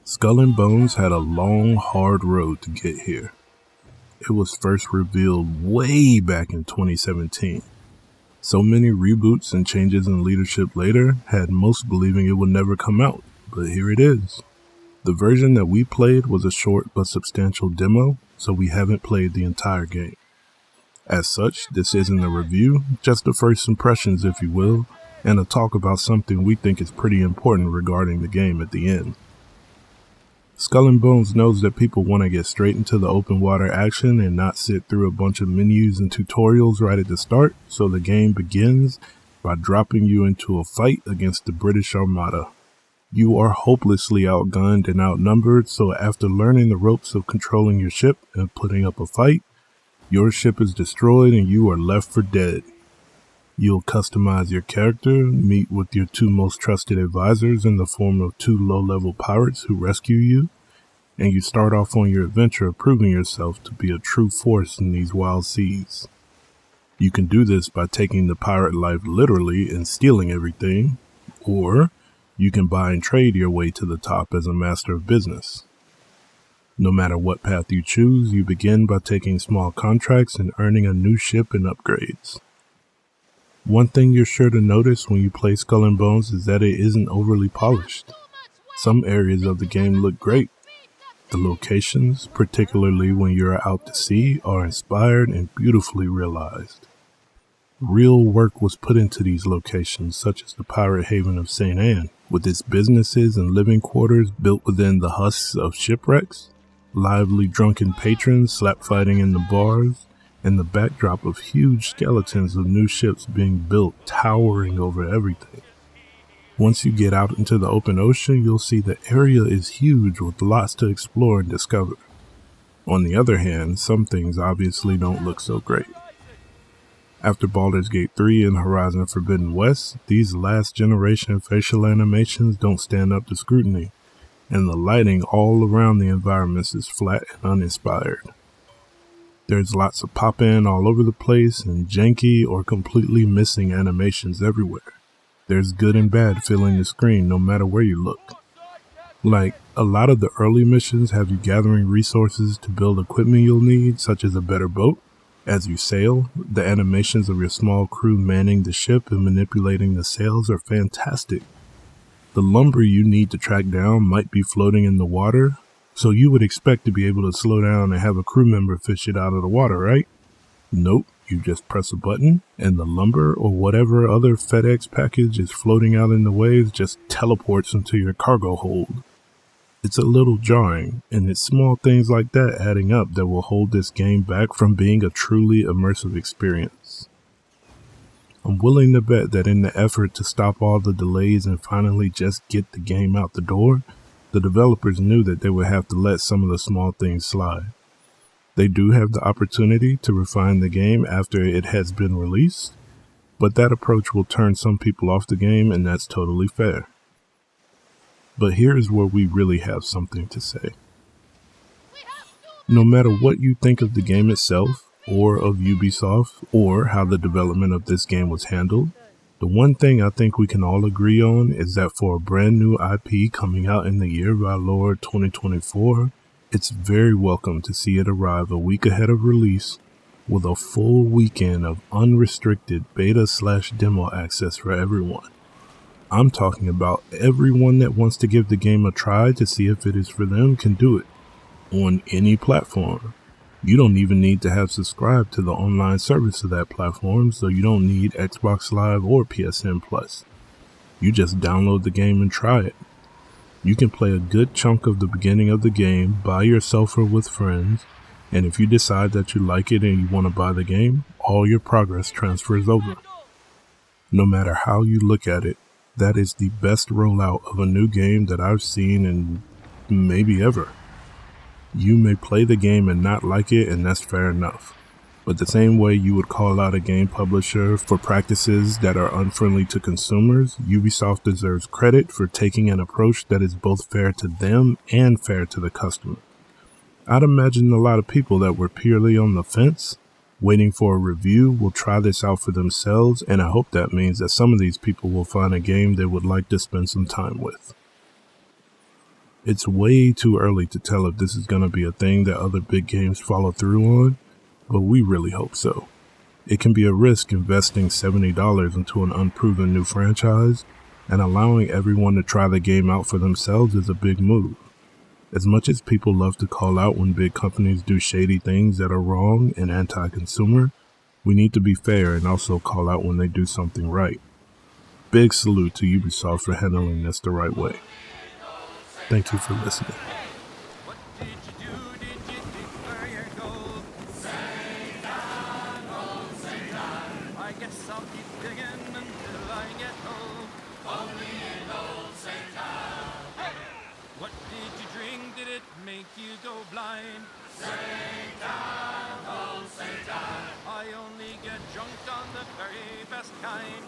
Skull and Bones had a long, hard road to get here. It was first revealed way back in 2017. So many reboots and changes in leadership later had most believing it would never come out, but here it is. The version that we played was a short but substantial demo, so we haven't played the entire game. As such, this isn't a review, just the first impressions if you will, and a talk about something we think is pretty important regarding the game at the end. Skull and Bones knows that people want to get straight into the open water action and not sit through a bunch of menus and tutorials right at the start, so the game begins by dropping you into a fight against the British Armada. You are hopelessly outgunned and outnumbered, so after learning the ropes of controlling your ship and putting up a fight, your ship is destroyed and you are left for dead. You'll customize your character, meet with your two most trusted advisors in the form of two low-level pirates who rescue you, and you start off on your adventure proving yourself to be a true force in these wild seas. You can do this by taking the pirate life literally and stealing everything, or you can buy and trade your way to the top as a master of business. No matter what path you choose, you begin by taking small contracts and earning a new ship and upgrades. One thing you're sure to notice when you play Skull and Bones is that it isn't overly polished. Some areas of the game look great. The locations, particularly when you're out to sea, are inspired and beautifully realized. Real work was put into these locations, such as the pirate haven of St. Anne, with its businesses and living quarters built within the husks of shipwrecks, lively drunken patrons slap fighting in the bars, and the backdrop of huge skeletons of new ships being built towering over everything. Once you get out into the open ocean, you'll see the area is huge with lots to explore and discover. On the other hand, some things obviously don't look so great. After Baldur's Gate 3 and Horizon Forbidden West, these last generation facial animations don't stand up to scrutiny, and the lighting all around the environments is flat and uninspired. There's lots of pop-in all over the place and janky or completely missing animations everywhere. There's good and bad filling the screen no matter where you look. Like, a lot of the early missions have you gathering resources to build equipment you'll need, such as a better boat. As you sail, the animations of your small crew manning the ship and manipulating the sails are fantastic. The lumber you need to track down might be floating in the water, so you would expect to be able to slow down and have a crew member fish it out of the water, right? Nope, you just press a button, and the lumber or whatever other FedEx package is floating out in the waves just teleports into your cargo hold. It's a little jarring, and it's small things like that adding up that will hold this game back from being a truly immersive experience. I'm willing to bet that in the effort to stop all the delays and finally just get the game out the door, the developers knew that they would have to let some of the small things slide. They do have the opportunity to refine the game after it has been released, but that approach will turn some people off the game, and that's totally fair. But here's where we really have something to say. No matter what you think of the game itself, or of Ubisoft, or how the development of this game was handled, the one thing I think we can all agree on is that for a brand new IP coming out in the year of our Lord 2024, it's very welcome to see it arrive a week ahead of release with a full weekend of unrestricted beta/demo access for everyone. I'm talking about everyone that wants to give the game a try to see if it is for them can do it on any platform. You don't even need to have subscribed to the online service of that platform, so you don't need Xbox Live or PSN Plus. You just download the game and try it. You can play a good chunk of the beginning of the game by yourself or with friends, and if you decide that you like it and you want to buy the game, all your progress transfers over. No matter how you look at it, that is the best rollout of a new game that I've seen in maybe ever. You may play the game and not like it, and that's fair enough. But the same way you would call out a game publisher for practices that are unfriendly to consumers, Ubisoft deserves credit for taking an approach that is both fair to them and fair to the customer. I'd imagine a lot of people that were purely on the fence, waiting for a review, will try this out for themselves, and I hope that means that some of these people will find a game they would like to spend some time with. It's way too early to tell if this is going to be a thing that other big games follow through on, but we really hope so. It can be a risk investing $70 into an unproven new franchise, and allowing everyone to try the game out for themselves is a big move. As much as people love to call out when big companies do shady things that are wrong and anti-consumer, we need to be fair and also call out when they do something right. Big salute to Ubisoft for handling this the right way. Thank you for listening. What did you do? Did you dig for your gold? I guess I'll keep digging until I get old. What did you drink? Did it make you go blind? I only get drunk on the very best kind.